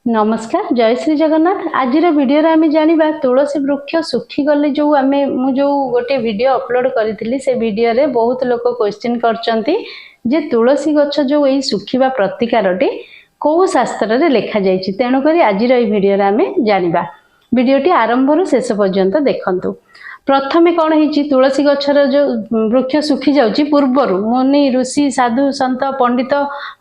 नमस्कार जय श्री जगन्नाथ। आज वीडियो रे आम जाना तुलसी वृक्ष सुखी गले जो आम जो गोटे वीडियो अपलोड करी से वीडियो रे बहुत लोग क्वेश्चन करचंती जे तुलसी गछ जो यही सुखिबा प्रतिकारटी कौ शास्त्र रे लिखा जाइछि। तेणु करी आज वीडियो रे आम जानिबा। वीडियोटी आरंभ रु शेष पर्यंत देखंतु। प्रथमे कौन है तुलसी गछर जो वृक्ष सुखी जाउची पूर्वर मुनि ऋषि साधु संत पंडित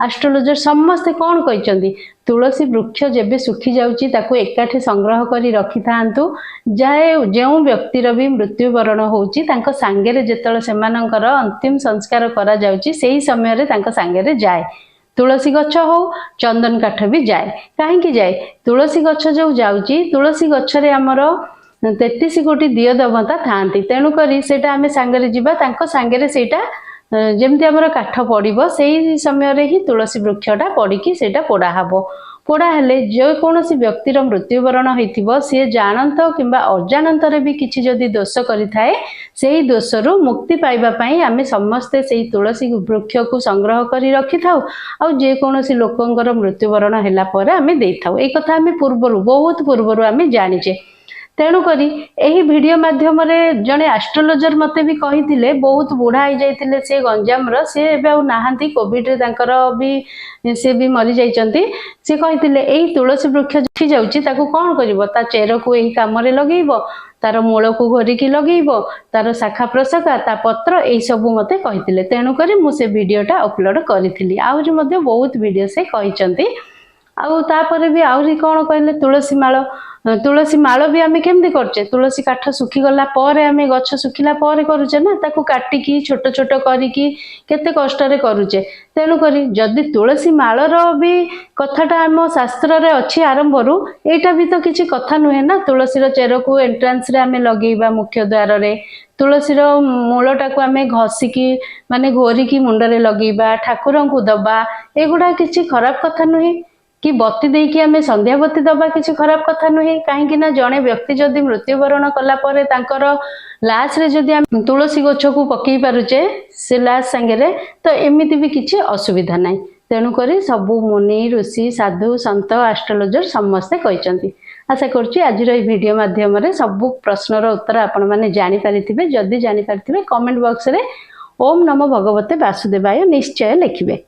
एस्ट्रोलॉजर समस्ते कौन कहते तुलसी वृक्ष जेबे सुखी जाउची ताकू एकाठी संग्रह करी रखि थांतु जाए जो व्यक्तिर भी मृत्युवरण होउची तांको सांगेरे जेतल सेमानंकर अंतिम संस्कार करा जाउची सेही समय रे तांको सांगेरे जाए। तुलसी गछ हो चंदन काठ भी जाए। काहेकि जाए तुलसी गछ जो जाउची तुलसी गछरे हमर 33 कोटी दिय देवता थांती। तेणु करी सेटा आमे सांगरे जिबा तांको सांगरे सेटा जेमती हमर काठ पड़िबो सेही समय रे ही तुलसी वृक्षटा पड़िकी सेटा पोड़ा हबो। पोड़ा हेले जो कोनोसी व्यक्तिर मृत्युवरण होइथिबो से जानंत किंबा अजानंतरे भी किछि जदि दोष करिथाए सेही दोषरु मुक्ति पाइबा पई आमे समस्ते सेही तुलसी वृक्ष को संग्रह करी रखि थाउ आ जे कोनोसी लोकंकर मृत्युवरण हैला परे आमे देइ थाउ। ए कथा आमे पूर्वरु बहुत पूर्वरु आमे जानिचे। तेणु करी एही वीडियो माध्यम रे जने एस्ट्रोलॉजर मते भी कहिथिले बहुत बुढ़ा हो जाइथिले से गंजाम रो से एबे आ नाहंती कोविड रे तांकर भी से भी मरि जाइचंती। से कहिथिले एही तुलसी वृक्ष उठी जाउची ताकू कोन करिवो ता चेर को एही काम रे लगेइबो तार मूल को घोरिकी लगेइबो तार शाखा प्रशाखा ता पत्र एही सब मते कहिथिले। तेणु करी मु से वीडियोटा अपलोड करिथिली। आउरी मध्ये बहुत वीडियो से कहिचंती। आउ तापरे भी आउरी कोन कहले तुलसी माल भी आमे केमती करचे तुलसी काठ सुखी गला पर आमे गछ सुखिला पर करूचे ना ताकू काटिकी छोट छोट करिकी केते कष्ट रे करूचे। तेणु करी जदि तुलसी मालर भी कथाटा आम शास्त्र रे अच्छी आरंभरू एटा भी तो किछि कथा नुहे ना। तुलसीर चेर को एंट्रांस रे आमे लगेइबा मुख्य द्वार रे तुलसीर मूलटा को आमे घसिकी माने घोरिकी मुंडरे लगेइबा ठाकुरन को दबा एगुडा किछि खराब कथा नुहे कि बत्ती देकी आमे संध्या बत्ती दबा किसी खराब कथा नुहे। कहीं ना जड़े व्यक्ति जदि मृत्युवरण कला परे तांकर लाश रे जदि आमे तुलसी गछ को पकई पारुचे से लाश संगे तो एमिति भी किसी असुविधा नाही। तेणु करी सबु मुनि ऋषि साधु संत एस्ट्रोलॉजर समस्ते कहते। आशा करुच्ची आज वीडियो माध्यम रे सबु प्रश्नर उत्तर आपण माने जानि पारिथिबे। जदि जानि पारिथिबे कमेंट बॉक्स रे ओम नमो भगवते वासुदेवाय निश्चय लिखिबे।